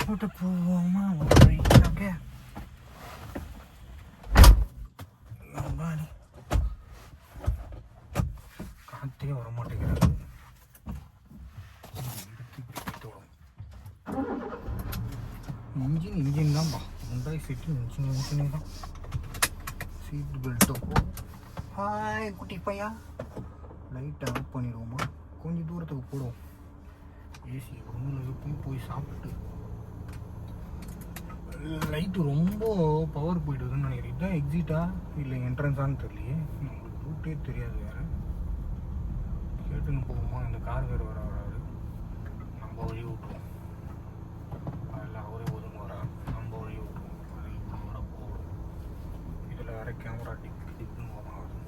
விட்டு போவோமா அப்படியே காற்றே வர மாட்டேங்கிறது. இன்ஜின் தான்ப்பா முண்டாய் சீட்டு இன்ஜினே தான். சீட் பெல்ட்டோ ஹாய் குட்டி பையா. லைட்டை ஆஃப் பண்ணிடுவோமா, கொஞ்சம் தூரத்துக்கு போடுவோம். ஏசி ரூமில் போய் சாப்பிட்டு லைட்டு ரொம்ப பவர் போயிடுதுன்னு நினைக்கிறேன். இதுதான் எக்ஸிட்டா இல்லை என்ட்ரன்ஸான்னு தெரியலையே, நம்மளுக்கு ரூட்டே தெரியாது. வேறு கேட்டுன்னு போகுமா, இந்த கார் வேறு வராது, நம்ம வழி விட்டுருவோம். அதில் அவரே ஒதுங்க வரா, நம்ம வழி விட்டுருவோம். அது இப்போ வர போடும். இதில் வேறு கேமரா டிப்புன்னு வராது.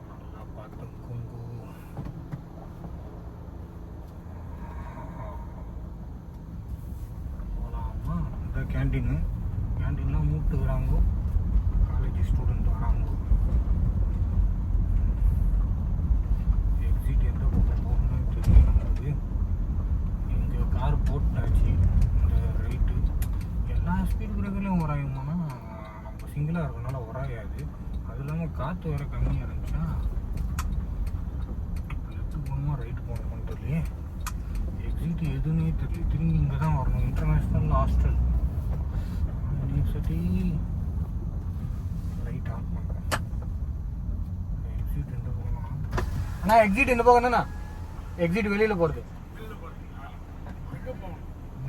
நல்லா பார்த்து குங்கு கேன்டீன்லாம் மூட்டு வராங்க, காலேஜ் ஸ்டூடெண்ட் வராங்க. எக்ஸிட் எந்த பக்கம் போகணும்னு தெரியல நம்மளுக்கு. இங்கே கார் போட்டாச்சு. இந்த ரைட்டு எல்லா ஸ்பீடு பிரேக்கர்லையும் உராயுமானா நம்ம சிங்கிளாக இருக்கனால உராயாது. அது இல்லாமல் காற்று வேறு கம்மியாக இருந்துச்சா, லெஃப்ட் போகணுமா ரைட்டு போகணுமான்னு தெரியலையே. எக்ஸிட் எதுன்னே தெரியல. திரும்பி இங்கே தான் வரணும். International hostel university. Light off பண்ணுறேன். எக்ஸிட் எந்த பக்கம் அண்ணா? எக்ஸிட் இந்த பக்கம் தானே? எக்ஸிட் வெளியில் போகிறது,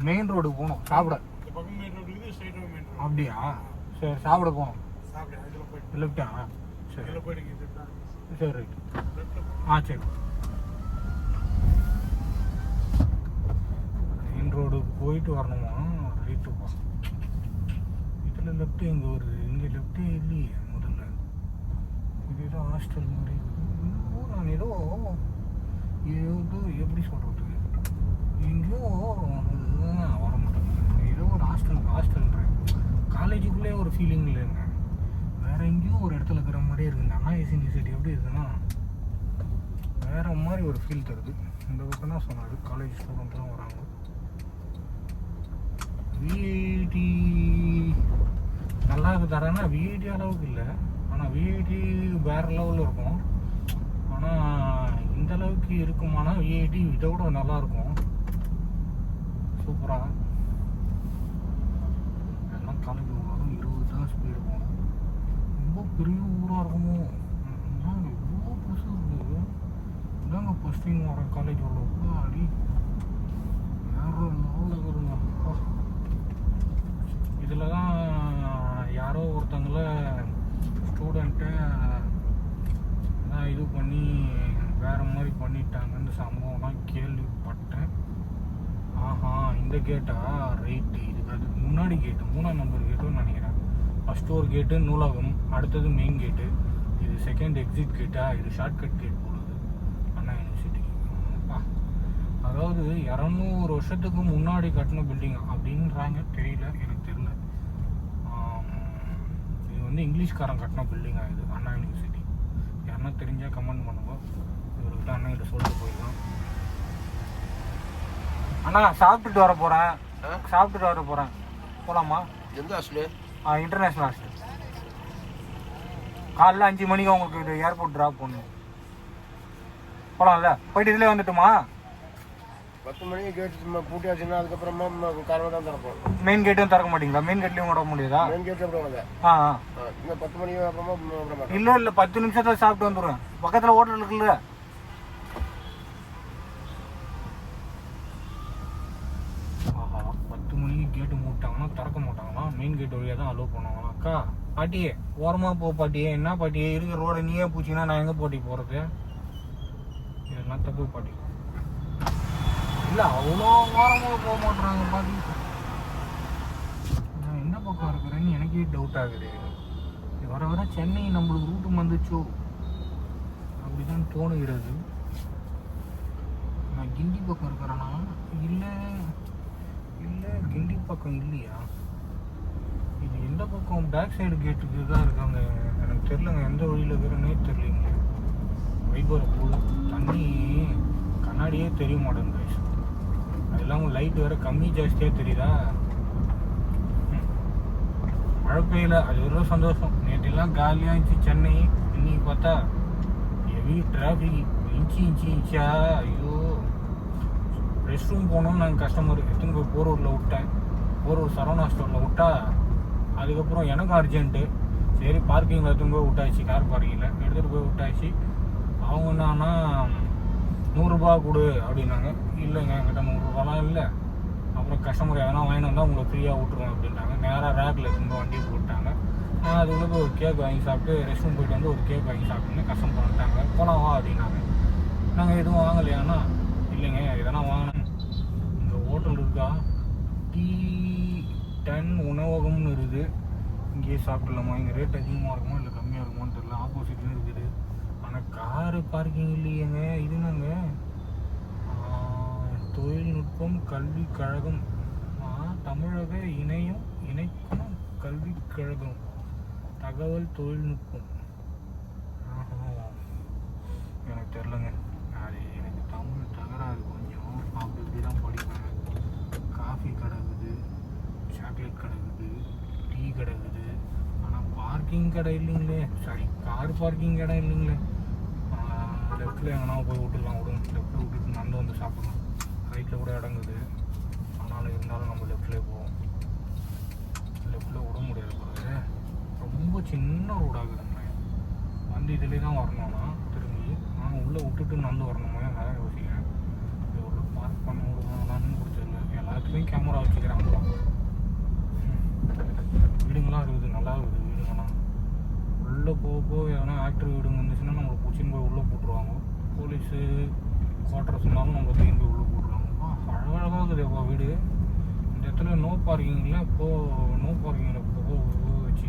மெயின் ரோடு போகணும் சாப்பிட. அப்படியா? சரி, சாப்பிட போகணும். லெஃப்டா? சரி சரி ரைட். சரி, மெயின் ரோடுக்கு போயிட்டு வரணுமா? ரைட்டு போ. இதில் லெஃப்ட்டு எங்கே வருது? இங்கே லெஃப்ட்டே இல்லையே முதல்ல. இது ஏதோ ஹாஸ்டல் மாதிரி. நான் ஏதோ எப்படி சொல்கிறது, எங்கேயோ வர மாட்டேங்குது. ஏதோ ஒரு ஹாஸ்டல்ன்றேன். காலேஜுக்குள்ளே ஒரு ஃபீலிங் இல்லைங்க, வேறு எங்கேயோ ஒரு இடத்துல இருக்கிற மாதிரியே இருக்குங்க. அண்ணா யூனிவர்சிட்டி எப்படி இருக்குன்னா வேறு மாதிரி ஒரு ஃபீல் தருது. இந்த பக்கம் தான் சொன்னார், காலேஜ் ஸ்டூடெண்ட்லாம் வராங்க. விஐடி நல்லா இருக்குது தரேன்னா விஐடி அளவுக்கு இல்லை, ஆனால் விஐடி வேறு லெவலில் இருக்கும். ஆனால் இந்த அளவுக்கு இருக்குமானா விஐடி இதை விட நல்லாயிருக்கும், சூப்பராக. எல்லாம் காலேஜ் வரும் 20 தான் ஸ்பீடு போகணும். ரொம்ப பெரிய ஊராக இருக்குமோ, எவ்வளோ புதுசு இருக்குது. இதாங்க ஃபஸ்ட் டைம் வரேன் காலேஜ் உள்ள அடி வேறு லெவலில் இருக்குதுங்க. இதில் தான் யாரோ ஒருத்தங்கள ஸ்டூடெண்ட்டை இது பண்ணி வேறு மாதிரி பண்ணிட்டாங்கன்னு சம்பவம்லாம் கேள்விப்பட்டேன். ஆஹா, இந்த கேட்டா ரைட்டு. இதுக்கு அதுக்கு முன்னாடி கேட்டு 3ஆம் நம்பர் கேட்டுன்னு நினைக்கிறேன். ஃபஸ்ட்டு ஒரு கேட்டு நூலகம், அடுத்தது மெயின் கேட்டு, இது செகண்ட் எக்ஸிட் கேட்டா. இது ஷார்ட்கட் கேட் போடுது அண்ணா யூனிவர்சிட்டி. அதாவது 200 வருஷத்துக்கு முன்னாடி கட்டின பில்டிங் அப்படின்றாங்க, தெரியல, எனக்கு தெரியல. இது வந்து இங்கிலீஷ்காரன் கட்டின பில்டிங் ஆகுது அண்ணா யூனிவர்சிட்டி. யாருன்னா தெரிஞ்சால் கமெண்ட் பண்ணுங்க. இவர்கிட்ட அண்ணா கிட்ட சொல்லிட்டு போயிடலாம். அண்ணா சாப்பிட்டுட்டு வர போகிறேன், போகலாமா? எந்த ஹாஸ்டலு? International hostel. காலைல 5 மணிக்கு உங்களுக்கு ஏர்போர்ட் ட்ராப் பண்ணணும். போகலாம்ல? போயிட்டு இதிலே வந்துட்டுமா? 10 மணிக்கு கேட் பூட்டியாச்சுன்னா அதுக்கப்புறமா காரணம் தான் திறப்போம். மெயின் கேட்டும் திறக்க மாட்டீங்களா? மெயின் கேட்லையும் விட முடியாதா? மெயின் கேட் எப்படி வாங்க? இந்த 10 மணிக்கு அப்புறமா விட மாட்டேன். இல்லை 10 நிமிஷத்தில் சாப்பிட்டு வந்துடுவேன். பக்கத்தில் ஹோட்டல் இருக்குல்ல? ஆஹா, 10 மணிக்கு கேட்டு மூட்டாங்கன்னா திறக்க மாட்டாங்களா? மெயின் கேட் வழியாக தான் அலோவ் பண்ணுவாங்களா? அக்கா பாட்டியே ஓரமாக போ பாட்டியே. என்ன பாட்டியே இருக்கிற ரோடை நீயே பூச்சிங்கன்னா நான் எங்கே போட்டி போகிறது? இதெல்லாம் தப்பு பாட்டி. இல்லை அவ்வளோ வாரமாக போக மாட்டுறாங்க பாட்டி. நான் என்ன பக்கம் இருக்கிறேன்னு எனக்கே டவுட் ஆகுது. வர வர சென்னை நம்மளுக்கு ரூட்டு வந்துச்சோ அப்படிதான் தோணுகிறது. நான் கிண்டி பக்கம் இருக்கிறேன்னா இல்லை கிண்டி பக்கம் இல்லையா? இது எந்த பக்கம்? பேக் சைடு கேட்டுக்கு தான் இருக்காங்க. எனக்கு தெரிலங்க, எந்த வழியில் இருக்கிறேன்னே தெரியலைங்க. வைபரை போல் தண்ணி கண்ணாடியே தெரிய மாட்டேங்குது. அதெல்லாம் லைட் வேறு கம்மி ஜாஸ்தியாக தெரியுதா. மழை பெய்யல, அது ஒரு சந்தோஷம். நேற்றுலாம் காலியாக இருந்துச்சு சென்னை. இன்னைக்கு பார்த்தா ஹெவி டிராஃபிக், இன்ச்சா. ஐயோ, ரெஸ்ட் ரூம் போனோம். நாங்கள் கஸ்டமர் எடுத்துன்னு போய் போரூரில் விட்டேன். போரூர் சரவணா ஸ்டோரில் விட்டா, அதுக்கப்புறம் எனக்கும் அர்ஜென்ட்டு. சரி பார்க்கிங்கில் எடுத்துன்னு போய் விட்டாச்சு, கார் பார்க்கிங்கில் எடுத்துகிட்டு போய் விட்டாச்சு. அவங்க என்னன்னா 100 ரூபா கொடு அப்படின்னாங்க. இல்லைங்க என்கிட்ட 100 ரூபாலாம் இல்லை. அப்புறம் கஸ்டமர் எதனா வாங்கிட்டு வந்தால் உங்களை ஃப்ரீயாக விட்டுருவோம் அப்படின்ட்டாங்க. நேராக ரேக்கில் எடுத்துன்னு போய் வண்டியை போட்டாங்க. நான் அதுக்குள்ளே போய் ஒரு கேக் வாங்கி சாப்பிட்டு ரெஸ்ட் ரூம் போயிட்டு வந்து ஒரு கேக் வாங்கி சாப்பிட்டுன்னு கஸ்டமர் பண்ணிட்டாங்க. போனால் வா அப்படின்னாங்க. நாங்கள் எதுவும் வாங்கலையாண்ணா, இல்லைங்க எதனா வாங்கினேன். இந்த ஹோட்டல் இருக்கா, T10 உணவகம்னு இருக்குது. இங்கேயே சாப்பிடலாமா? இங்கே ரேட் அதிகமாக இருக்குமா இல்லை கம்மியாக இருக்குமான்னு தெரியல. ஆப்போசிட்னு இருக்குது. ஆனால் காரு பார்க்கிங் இல்லையேங்க. இது நாங்கள் தொழில்நுட்பம் கல்விக் கழகம், தமிழக இணைக்கும் கல்விக் கழகம், தகவல் தொழில்நுட்பம். எனக்கு தெரிலங்க, அது எனக்கு தமிழ் தகராறு கொஞ்சம். அப்படி இப்படி தான் படிப்பேன். காஃபி கடை இருக்குது, சாக்லேட் கடை இருக்குது, டீ கடை இருக்குது. ஆனால் பார்க்கிங் கடை இல்லைங்களே. சாரி, கார் பார்க்கிங் கடை இல்லைங்களே. லெஃப்ட்டில் எங்கன்னா போய் விட்டுலாம் விடுங்க. லெஃப்ட்டில் விட்டுட்டு நடந்து வந்து சாப்பிடலாம். ரைட்டில் கூட இடங்குது. ஆனாலும் இருந்தாலும் நம்ம லெஃப்ட்லேயே போவோம். லெஃப்ட்டில் விட முடியாது போகிறது. ரொம்ப சின்ன ரோடாகுதுங்க. வந்து இதிலே தான் வரணும்னா திரும்பி நான் உள்ளே விட்டுட்டு நடந்து வரணுமா வேறு யோசிக்கிறேன். இது உள்ள பார்க் பண்ண விடுவாங்களான்னு பிடிச்சதில்ல. எல்லாத்துலேயும் கேமரா வச்சுக்கிறாங்களா. வீடுங்களாம் இருக்குது, நல்லா இருக்குது வீடுங்களாம். உள்ளே போக எதனா ஆக்டர் வீடுங்க இருந்துச்சுன்னா நம்மளை பிடிச்சின்னு போய் உள்ளே போட்டுருவாங்க. போலீஸு குவார்டர்ஸ் இருந்தாலும் நம்ம தூக்கின்னு போய் உள்ளே போட்டுருவாங்க. அழகழகாக இருக்குதுப்பா வீடு. இந்த இடத்துல நோ பார்க்கிங்கில் நோ பார்க்கிங்கில் வச்சு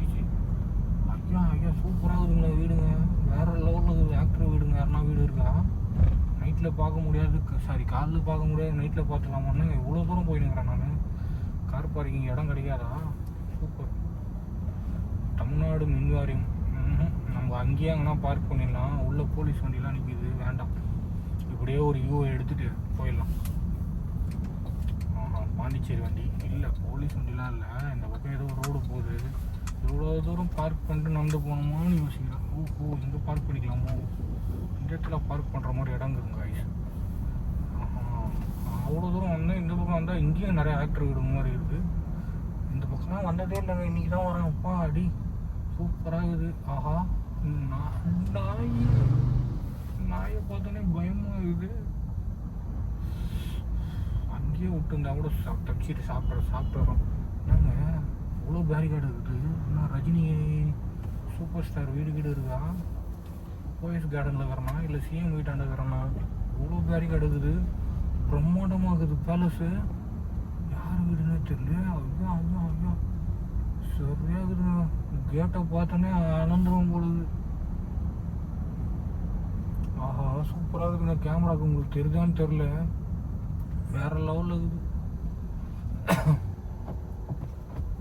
ஐயா சூப்பராக இருக்குதுங்களா வீடுங்க. வேறு லெவலில் இருக்குது. ஆக்டர் வீடுங்க. யாருனா வீடு இருக்கா? நைட்டில் பார்க்க முடியாது, சாரி காலையில் பார்க்க முடியாது, நைட்டில் பார்த்துலாமான்னு இவ்வளோ தூரம் போயினுங்கிறேன் நான். கார் பார்க்கிங் இடம் கிடைக்காதா? சூப்பர். தமிழ்நாடு மின் வாரியம். நம்ம அங்கேயே அங்கன்னா பார்க் பண்ணிடலாம். உள்ள போலீஸ் வண்டிலாம் நிற்கிது, வேண்டாம். இப்படியே ஒரு யூஐ எடுத்துகிட்டு போயிடலாம். பாண்டிச்சேரி வண்டி இல்லை, போலீஸ் வண்டிலாம் இல்லை. இந்த பக்கம் ஏதோ ரோடு போகுது. இவ்வளோ தூரம் பார்க் பண்ணிட்டு நடந்து போகணுமான்னு யோசிக்கிறேன். ஓஹோ, இங்கே பார்க் பண்ணிக்கலாமோ? இந்த இடத்துல பார்க் பண்ணுற மாதிரி இடம் இருக்குங்க ஐஸ். அவ்வளோ தூரம் வந்தேன். இந்த பக்கம் வந்தால் இங்கேயும் நிறைய ஆக்டர் வீடு மாதிரி இருக்குது. இந்த பக்கம்லாம் வந்ததே இல்லைங்க, இன்றைக்கி தான் வரேன். அப்பா அடி சூப்பராக இருக்குது. ஆஹா, நாயை பார்த்தோன்னே பயமாக இருக்குது. அங்கேயே விட்டுருந்தா கூட தப்பிச்சிட்டு சாப்பிட்டு வரோம். என்னங்க இவ்வளோ பேரிகார்டு இருக்குது. இன்னும் ரஜினி சூப்பர் ஸ்டார் வீடு இருக்கா? போயஸ் கார்டனில் இருக்கிறனா இல்லை சிஎம் வீட்டாண்ட இருக்கிறனா? இவ்வளோ பேரிகார்டு இருக்குது. பிரம்மாண்டமாக இருக்குது பேலஸு. யார் வீடுன்னே தெரியல. ஐயா சரியாக இருக்குதுங்க. கேட்டை பார்த்தோன்னே ஆனந்தம் போடுது. ஆஹா சூப்பராக இருக்குங்க. கேமராவுக்கு உங்களுக்கு தெரிஞ்சான்னு தெரில, வேற லெவலில் இருக்குது.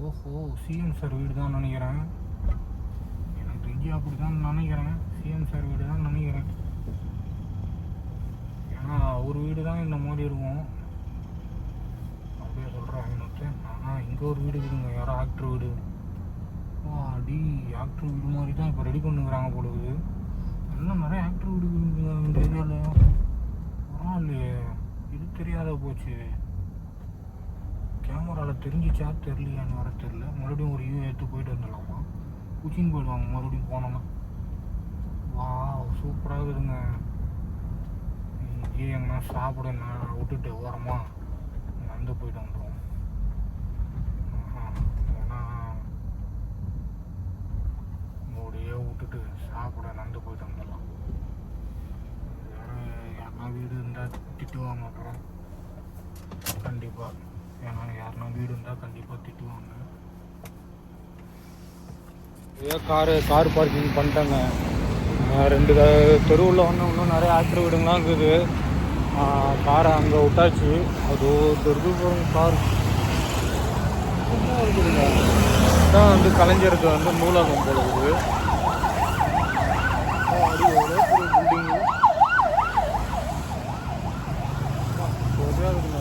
ஓஹோ, சிஎம் சார் வீடு தான் நினைக்கிறேன். எனக்கு தெரிஞ்சு அப்படி தான் நினைக்கிறேன். சிஎம் சார் வீடு தான் நினைக்கிறேன். ஏன்னா ஒரு வீடு தான் இந்த மாதிரி இருக்கும் அப்படியே சொல்கிறாங்க. ஆனால் இங்கே ஒரு வீடு இருக்குதுங்க. யாரோ ஆக்டர் வீடு. அடி ஆக்டர் வீடு மாதிரி தான் இப்போ ரெடி பண்ணுங்கிறாங்க போடுது. எல்லாம் நிறைய ஆக்டர் வீடு இருக்குதுங்க இந்த ஏரியாவில். பரவாயில்லையே, இது தெரியாத போச்சு. கேமராவில் தெரிஞ்சிச்சா தெரியலையான்னு வர தெரில. மறுபடியும் ஒரு யூ எடுத்து போயிட்டு வந்துடலாமா? குச்சின்னு போயிடுவாங்க மறுபடியும் போனோன்னா. வா சூப்பராக இருக்குதுங்க. இங்கேயே எங்கன்னா சாப்பிட நான் விட்டுட்டு ஓரமாக நடந்து போயிட்டு வந்துடுவோம். ஏன்னா மூடியே விட்டுட்டு சாப்பிட நடந்து போயிட்டு வந்துடலாம். யாருன்னா வீடு இருந்தால் திட்டுவாங்க அப்புறம் கண்டிப்பாக. ஏன்னா யாருன்னா வீடு இருந்தால் கண்டிப்பாக திட்டுவாங்க. ஏதோ கார் பார்க்கிங் பண்ணிட்டாங்க. 2 தெருவில் வந்து இன்னும் நிறைய ஆக்டர் வீடுங்களாம் இருக்குது. காரை அங்கே விட்டாச்சு. அது தெருக்கு போகிற கார் இருக்குதுங்க. தான் வந்து கலைஞருக்கு வந்து நூலகம் போல இருக்குது. பில்டிங்கு இருக்குங்க.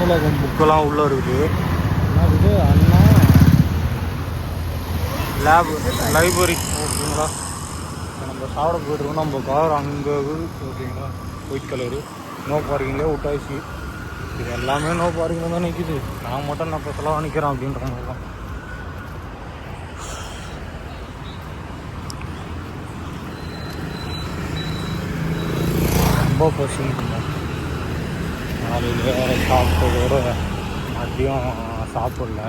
நூலகம் புக்கெல்லாம் உள்ளே இருக்குது. என்ன இருக்குது? அண்ணா லேப் லைப்ரரி. ஓகேங்களா, நம்ம சாப்பிட போய்ட்டுருக்கோம். நம்ம கார் அங்கே ஓகேங்களா, ஒயிட் கலரு. நோ பார்க்கிங்லேயே விட்டாச்சு. இது எல்லாமே நோ பார்க்கிங்கில் தான் நிற்கிது. நான் மட்டும் நான் பசலாம் நிற்கிறேன் அப்படின்றாங்க எல்லாம். ரொம்ப பசிங்க. காலையில் வேறு சாப்பிட்டதோட மதியம் சாப்பிடல.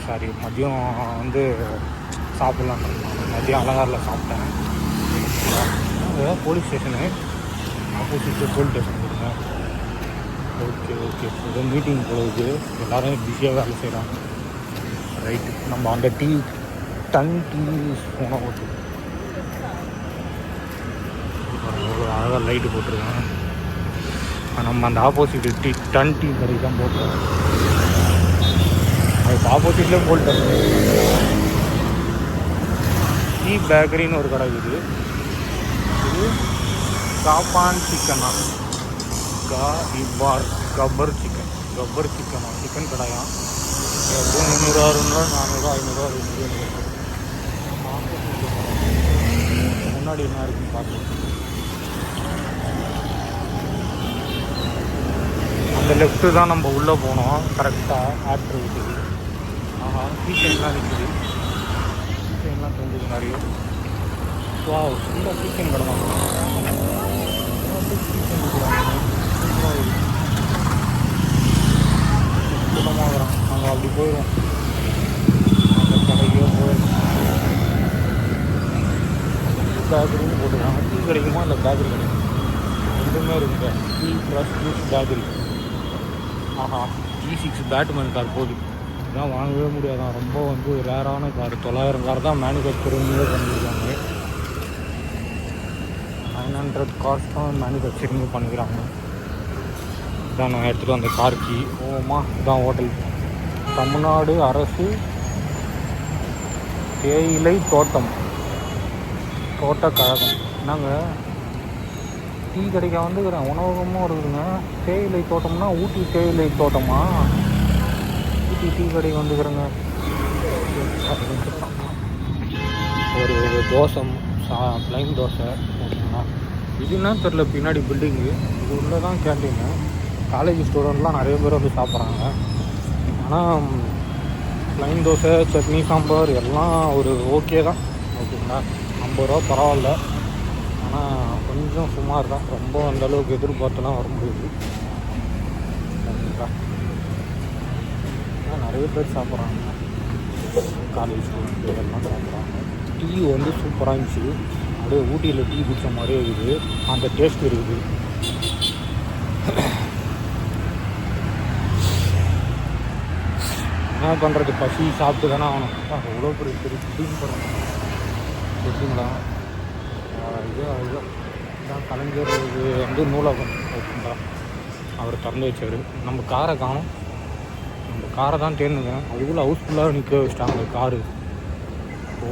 சாரி, மதியம் வந்து சாப்பிட்லாம். மதியம் அலங்காரில் சாப்பிட்டேன். Police station opposite police station கொடுங்க. ஓகே ஓகே, ஏதோ மீட்டிங் போகுது. எல்லோரும் பிஸியாக வேலை செய்கிறாங்க. ரைட்டு, நம்ம அந்த டன் டீ போனால் ஓகே. அவ்வளோ அழகாக லைட்டு போட்டிருக்காங்க. நம்ம அந்த ஆப்போசிட் டன் டீ கடை தான் போட்டோம். அதுக்கு ஆப்போசிட்லேயும் போட்டோம். டீ பேக்கரின்னு ஒரு கடை இருக்குது. இது காப்பான் சிக்கனா, கப்பர் சிக்கனா, சிக்கன் கடையா. எப்படியும் 300, 400, 500, 500. முன்னாடி என்ன இருக்குன்னு பார்க்கலாம். அந்த லெஃப்ட்டு தான் நம்ம உள்ளே போனோம். கரெக்டாக ஆக்டர் இருக்குது. சீக்கன்லாம் இருக்குது. சீக்கன்லாம் தெரிஞ்சது நிறைய. வா, ஃபுல்லாக சீக்கன் கடை தான். சீக்கன் சுத்தமாகறான். நாங்கள் அப்படி போயிடுவோம். அந்த கடைக்கோ போயிடும். பேக்கரின்னு போட்டுருக்காங்க. டீ கிடைக்குமா இல்லை பேக்கரி கிடைக்கும்? ரெண்டுமே இருக்குங்க. Tea plus juice bakery. E6 Batman car போகுது. இதெல்லாம் வாங்கவே முடியாதான். ரொம்ப வந்து ரேரான கார். 900 கார் தான் மேனுஃபேக்சரிங்கே பண்ணியிருக்காங்க. 900 கார்ஸ் தான் மேனுஃபேக்சரிங்கே பண்ணிக்கிறாங்க. இதான் நான் எடுத்துகிட்டு வந்த கார் கீ. ஓமா, இதான் ஹோட்டல். தமிழ்நாடு அரசு தேயிலை தோட்டக்கழகம். நாங்கள் டீ கடைக்க வந்துக்கிறேன். உணவகமும் இருக்குதுங்க. தேயிலை தோட்டம்னா ஊட்டி தேயிலை தோட்டமா? ஊட்டி டீ கடைக்கு வந்துக்கிறேங்க. ஒரு தோசை, ப்ளைன் தோசை. ஓகேங்களா, இதுன்னா தெரில. பின்னாடி பில்டிங்கு. இது உள்ளே தான் கேண்டீனு. காலேஜ் ஸ்டூடெண்ட்லாம் நிறைய பேர் வந்து சாப்பிட்றாங்க. ஆனால் ப்ளைன் தோசை, சட்னி, சாம்பார் எல்லாம் ஒரு ஓகே தான். ஓகேங்களா, 50 ரூபா பரவாயில்ல. ஆனால் கொஞ்சம் சுமார் தான். ரொம்ப அந்தளவுக்கு எதிர்பார்த்துலாம் வர முடியுது. ஓகேங்களா, நிறைய பேர் சாப்பிட்றாங்க. காலேஜ் ஸ்டூடெண்ட்டு எல்லாம் சாப்பிட்றாங்க. டீ வந்து சூப்பராக இருந்துச்சு. அப்படியே ஊட்டியில் டீ குடித்த மாதிரியே இருக்குது. அந்த டேஸ்ட் இருக்குது. என்ன பண்ணுறது, பசி சாப்பிட்டு தானே ஆகணும். எவ்வளோ பெரிய டீன்னு போடுறாங்க. எப்படிங்களா, இதுதான் கலைஞர். இது வந்து நூலகம். ஓகேங்களா, அவர் திறந்து வச்சார். நம்ம காரை காணும். நம்ம காரை தான் தேர்ந்துக்கிறேன். அதுக்குள்ளே ஹவுஸ்ஃபுல்லாக நிற்க வச்சிட்டாங்க காரு.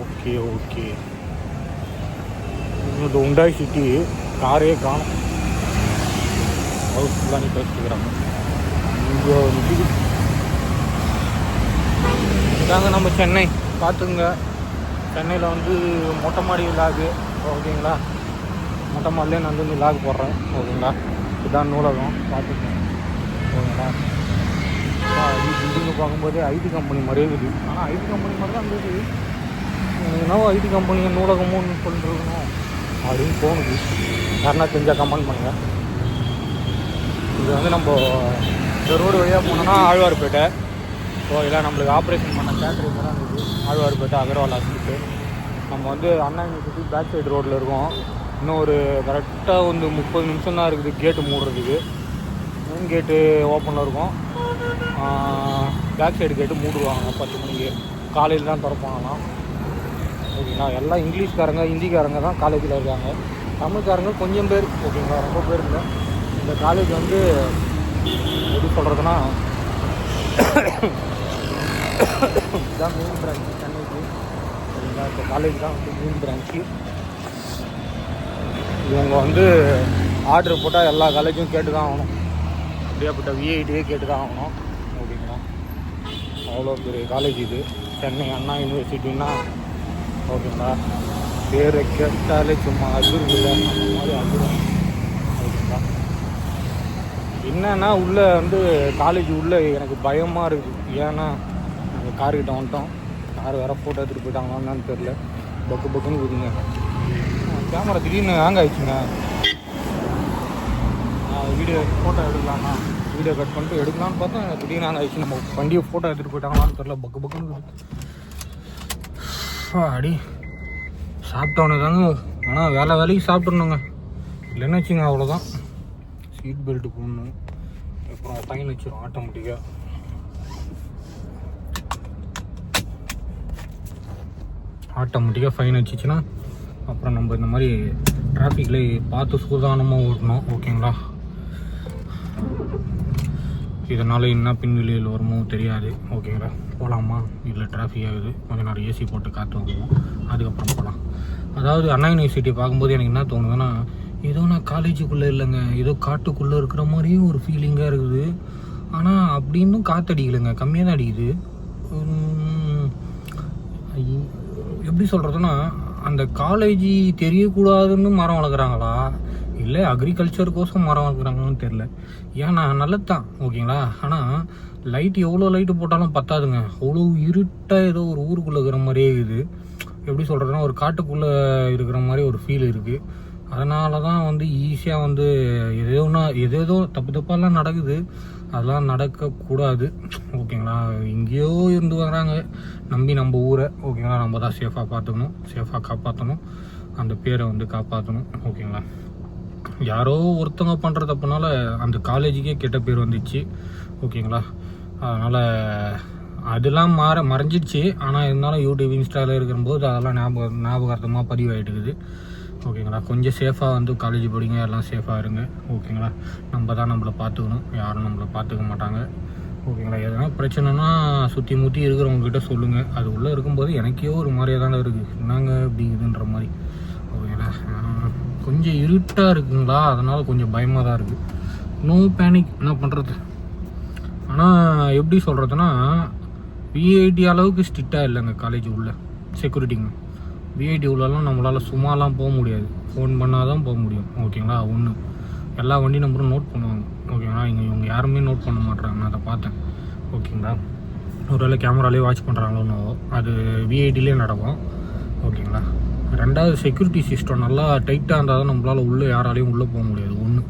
ஓகே ஓகே, இந்த உண்டாய் சிட்டி காரே காணும். ஹவுஸ்ஃபுல்லாக நிற்க வச்சுக்கிறாங்க. இங்கே நிற்கிது. இதாங்க நம்ம சென்னை. பார்த்துங்க, சென்னையில் வந்து மொட்டை மாடி விலாகு. ஓகேங்களா, மொட்டை மாடிலே நான் வந்து விலாக் போடுறேன். ஓகேங்களா, இதுதான் நூலகம். பார்த்துக்கங்க. ஓகேங்களா, பில்டிங்கை பார்க்கும்போதே ஐடி கம்பெனி மாதிரியே இருக்குது. ஆனால் ஐடி கம்பெனி மாதிரி தான் இருந்தது. என்னவோ ஐடி கம்பெனி நூலகமும் சொல்லிருக்கணும் அப்படின்னு தோணுது. யாருன்னா தெரிஞ்சால் கமெண்ட் பண்ணுங்கள். இது வந்து நம்ம இந்த ரோடு வழியாக போனோன்னா ஆழ்வார்பேட்டை. ஸோ இதெல்லாம் நம்மளுக்கு ஆப்ரேஷன் பண்ண தேட்டர் தான் இருக்குது. ஆழ்வார்பேட்டை அகர்வால் ஹாஸ்பிட்டல். நம்ம வந்து அண்ணா யூனிவர்சிட்டி பேக் சைடு ரோட்டில் இருக்கோம். இன்னும் ஒரு கரெக்டாக வந்து 30 நிமிஷம் தான் இருக்குது கேட்டு மூடுறதுக்கு. மெயின் கேட்டு ஓப்பனில் இருக்கும். பேக் சைடு கேட்டு மூடுவாங்க 10 மணிக்கு. காலையில் தான் திறப்பாங்களாம். ஓகேங்களா, எல்லாம் இங்கிலீஷ்காரங்க ஹிந்திக்காரங்க தான் காலேஜில் இருக்காங்க. தமிழ்காரங்க கொஞ்சம் பேர். ஓகேங்களா, ரொம்ப பேர் இல்லை. இந்த காலேஜ் வந்து எப்படி சொல்கிறதுனா, இதுதான் மெயின் பிரான்ச்சு சென்னைக்கு. சரிங்களா, இந்த காலேஜ் தான் வந்து மெயின் பிரான்ச்சு. இவங்க வந்து ஆர்டர் போட்டால் எல்லா காலேஜும் கேட்டு தான் ஆகணும். அப்படியாப்பட்ட விஐடியே கேட்டு தான் ஆகணும். ஓகேங்களா, அவ்வளோ பெரிய காலேஜ் இது, சென்னை அண்ணா யூனிவர்சிட்டின்னா. ஓகேங்களா, பேரை கேட்டாலே சும்மா அதிர்வுல அந்த மாதிரி அதிரும். ஓகேங்களா, என்னன்னா உள்ளே வந்து காலேஜ் உள்ளே எனக்கு பயமாக இருக்குது. ஏன்னா நாங்கள் கார்கிட்ட வந்துட்டோம், கார் வேறு ஃபோட்டோ எடுத்துகிட்டு போயிட்டாங்களான்னு தெரில. பக்கு பக்குன்னு இருக்குதுங்க. கேமரா திடீர்னு ஹேங் ஆகிடுச்சுங்க. வீடியோ ஃபோட்டோ எடுக்கலாம்னா வீடியோ கட் பண்ணிட்டு எடுக்கலான்னு பார்த்தா திடீர்னு ஹேங் ஆகிடுச்சு. நம்ம வண்டியை ஃபோட்டோ எடுத்துகிட்டு போயிட்டாங்களான்னு தெரில. பக்கு பக்குன்னு அடி சாப்பிட்டோன்னே தாங்க. ஆனால் வேலைக்கு சாப்பிட்ணுங்க, இல்லைன்னு வச்சுங்க அவ்வளோதான். சீட் பெல்ட்டு போடணும், அப்புறம் ஃபைன் வச்சிடும் ஆட்டோமேட்டிக்காக. ஃபைன் வச்சிச்சுன்னா அப்புறம் நம்ம இந்த மாதிரி டிராஃபிக்கில் பார்த்து சூதானமாக ஓட்டணும். ஓகேங்களா, இதனால் என்ன பின்விளைவில் வருமோ தெரியாது. ஓகேங்களா, போகலாமா? இல்லை டிராஃபிக் ஆகுது, கொஞ்சம் நேரம் ஏசி போட்டு காற்று வாங்குவோம், அதுக்கப்புறம் போகலாம். அதாவது அண்ணா யூனிவர்சிட்டி பார்க்கும்போது எனக்கு என்ன தோணுதுன்னா, ஏதோ நான் காலேஜுக்குள்ளே இல்லைங்க, ஏதோ காட்டுக்குள்ளே இருக்கிற மாதிரியும் ஒரு ஃபீலிங்காக இருக்குது. ஆனால் அப்படி இன்னும் காற்றடிக்கலைங்க, கம்மியாக தான் அடிக்குது. எப்படி சொல்கிறதுன்னா, அந்த காலேஜ் தெரியக்கூடாதுன்னு மரம் வளர்க்குறாங்களா, இல்லை அக்ரிகல்ச்சருக்கோசம் மரம் வளர்க்குறாங்கன்னு தெரில. ஏன்னா நல்லது தான். ஓகேங்களா, ஆனால் லைட் எவ்வளோ லைட்டு போட்டாலும் பத்தாதுங்க. அவ்வளோ இருட்டாக ஏதோ ஒரு ஊருக்குள்ளே இருக்கிற மாதிரியே இருக்குது. எப்படி சொல்கிறதுனா, ஒரு காட்டுக்குள்ளே இருக்கிற மாதிரி ஒரு ஃபீல் இருக்குது. அதனால தான் வந்து ஈஸியாக வந்து எதேதோ தப்பாலாம் நடக்குது. அதெல்லாம் நடக்கக்கூடாது. ஓகேங்களா, எங்கேயோ இருந்து வராங்க நம்பி நம்ம ஊரை. ஓகேங்களா, நம்ம தான் சேஃபாக பார்த்துக்கணும், சேஃபாக காப்பாற்றணும், அந்த பேரை வந்து காப்பாற்றணும். ஓகேங்களா, யாரோ ஒருத்தவங்க பண்ணுற தப்புனால அந்த காலேஜுக்கே கெட்ட பேர் வந்துச்சு. ஓகேங்களா, அதனால் அதெல்லாம் மறைஞ்சிடுச்சு. ஆனால் இருந்தாலும் யூடியூப் இன்ஸ்டாவில் இருக்கிறபோது அதெல்லாம் ஞாபகார்த்தமாக பதிவாகிட்டுருக்குது. ஓகேங்களா, கொஞ்சம் சேஃபாக வந்து காலேஜ் படிங்க, எல்லாம் சேஃபாக இருங்க. ஓகேங்களா, நம்ம தான் நம்மளை பார்த்துக்கணும், யாரும் நம்மளை பார்த்துக்க மாட்டாங்க. ஓகேங்களா, எதனா பிரச்சனைனா சுற்றி முற்றி இருக்கிறவங்ககிட்ட சொல்லுங்கள். அது உள்ளே இருக்கும்போது எனக்கே ஒரு மாதிரியாக தானே இருக்குது, என்னங்க இப்படி இதுன்ற மாதிரி. ஓகேங்களா, கொஞ்சம் இருட்டாக இருக்குங்களா, அதனால் கொஞ்சம் பயமாக தான் இருக்குது. நோ பேனிக், என்ன பண்ணுறது. ஆனால் எப்படி சொல்கிறதுனா, விஐடி அளவுக்கு ஸ்ட்ரிக்டாக இல்லைங்க காலேஜ் உள்ள செக்யூரிட்டிங்க. விஐடி உள்ளலாம் நம்மளால் சும்மாலாம் போக முடியாது, ஃபோன் பண்ணால் தான் போக முடியும். ஓகேங்களா, ஒன்று எல்லா வண்டி நம்பரும் நோட் பண்ணுவாங்க. ஓகேங்களா, இவங்க யாருமே நோட் பண்ண மாட்றாங்க, நான் அதை பார்த்தேன். ஓகேங்களா, ஒருவேளை கேமராலேயே வாட்ச் பண்ணுறாங்களோ, அது விஐடிலே நடக்கும். ஓகேங்களா, ரெண்டாவது செக்யூரிட்டி சிஸ்டம் நல்லா டைட்டாக இருந்தால் தான் நம்மளால் உள்ளே யாராலையும் உள்ளே போக முடியாது. ஒன்று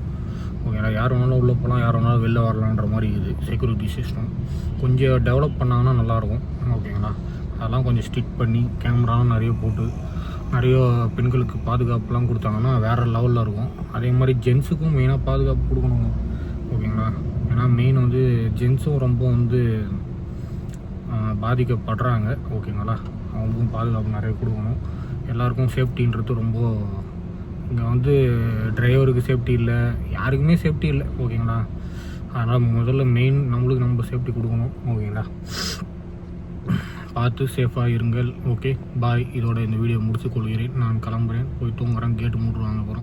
ஓகேங்களா, யார் வேணாலும் உள்ளே போகலாம், யார் வேணாலும் வெளில வரலான்ற மாதிரி இது செக்யூரிட்டி சிஸ்டம். கொஞ்சம் டெவலப் பண்ணாங்கன்னா நல்லாயிருக்கும். ஓகேங்களா, அதெல்லாம் கொஞ்சம் ஸ்ட்ரிக்ட் பண்ணி கேமராலாம் நிறைய போட்டு நிறைய பெண்களுக்கு பாதுகாப்புலாம் கொடுத்தாங்கன்னா வேறு லெவலில் இருக்கும். அதே மாதிரி ஜென்ஸுக்கும் மெயினாக பாதுகாப்பு கொடுக்கணுங்க. ஓகேங்களா, ஏன்னா மெயின் வந்து ஜென்ஸும் ரொம்ப வந்து பாதிக்கப்படுறாங்க. ஓகேங்களா, அவங்களுக்கும் பாதுகாப்பு நிறைய கொடுக்கணும். எல்லாருக்கும் சேஃப்டின்றது ரொம்ப, இங்கே வந்து டிரைவருக்கு சேஃப்டி இல்லை, யாருக்குமே சேஃப்டி இல்லை. ஓகேங்களா, அதனால் முதல்ல மெயின் நம்மளுக்கு நம்ம சேஃப்டி கொடுக்கணும். ஓகேங்களா, பார்த்து சேஃபாக இருங்கள். ஓகே, பாய். இதோட இந்த வீடியோ முடிச்சு கொள்கிறேன். நான் கிளம்புறேன், போய் தூங்குறேன், கேட்டு மூடுவாங்க அப்புறம்.